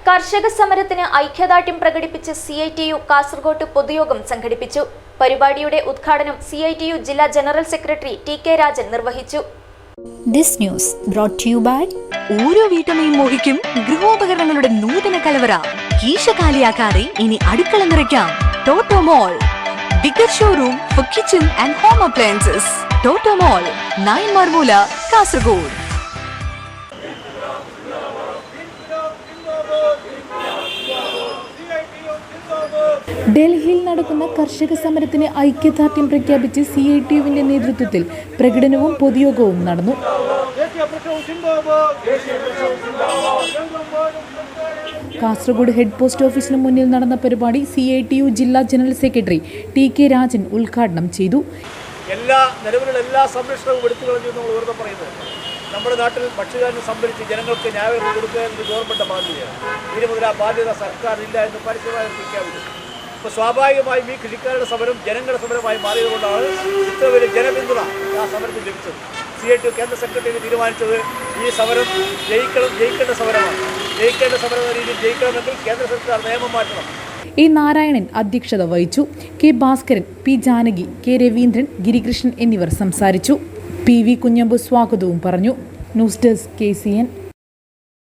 കർഷക സമരത്തിന് ഐക്യദാർഢ്യം പ്രകടിപ്പിച്ച് CITU കാസർഗോഡ് പൊതുയോഗം സംഘടിപ്പിച്ചു. പരിപാടിയുടെ ഉദ്ഘാടനം CITU ജില്ലാ ജനറൽ സെക്രട്ടറി TK രാജൻ നിർവഹിച്ചു. This news brought to you by ഓരോ വീട്ടമ്മയും മോഹിക്കും ഗൃഹോപകരണങ്ങളുടെ നൂതന കലവറ. കീശകാലിയാക്കാതെ ഇനി അടുക്കള നിറയ്ക്കാം. ടോട്ടോ മോൾ, bigger showroom for kitchen and home appliances. ടോട്ടോ മോൾ, 9 മാർമൂല, കാസർഗോഡ്. ഡൽഹിയിൽ നടക്കുന്ന കർഷക സമരത്തിന് ഐക്യദാർഢ്യം പ്രഖ്യാപിച്ച് CITUവിന്റെ നേതൃത്വത്തിൽ പ്രകടനവും പൊതുയോഗവും നടന്നു. കാസർഗോഡ് ഹെഡ് പോസ്റ്റ് ഓഫീസിന് മുന്നിൽ നടന്ന പരിപാടി CITU ജില്ലാ ജനറൽ സെക്രട്ടറി TK രാജൻ ഉദ്ഘാടനം ചെയ്തു. നിലവിലുള്ള എല്ലാ സംരക്ഷണവും എടുത്തു കളഞ്ഞു നമ്മൾ വെറുതെ പറയുന്നത്. നമ്മുടെ നാട്ടിൽ ഭക്ഷ്യധാന്യം സംഭരിച്ച് ജനങ്ങൾക്ക് ന്യായം കൊടുക്കുക എന്നത് ഗവൺമെൻറ് ബാധ്യതയാണ്. ഇതിന് മുതൽ ആ ബാധ്യത സർക്കാരില്ല എന്ന് പരസ്യമായി പ്രഖ്യാപിച്ചു. അപ്പോൾ സ്വാഭാവികമായും ഈ കൃഷിക്കാരുടെ സമരം ജനങ്ങളുടെ സമരമായി മാറിയതുകൊണ്ടാണ് ഇത്ര വലിയ ജനപിന്തുണ ആ സമരത്തിൽ ലഭിച്ചത്. CITU കേന്ദ്ര സെക്രട്ടറി തീരുമാനിച്ചത് ഈ സമരം ജയിക്കേണ്ട സമരമാണ്. ജയിക്കേണ്ട സമരം എന്ന രീതിയിൽ ജയിക്കണമെങ്കിൽ കേന്ദ്ര സർക്കാർ നിയമം മാറ്റണം. A. നാരായണൻ അധ്യക്ഷത വഹിച്ചു. K. Bhaskaran, P. Janaki, K. Raveendran, Girikrishnan എന്നിവർ സംസാരിച്ചു. PV കുഞ്ഞമ്പു സ്വാഗതവും പറഞ്ഞു. News desk KCN.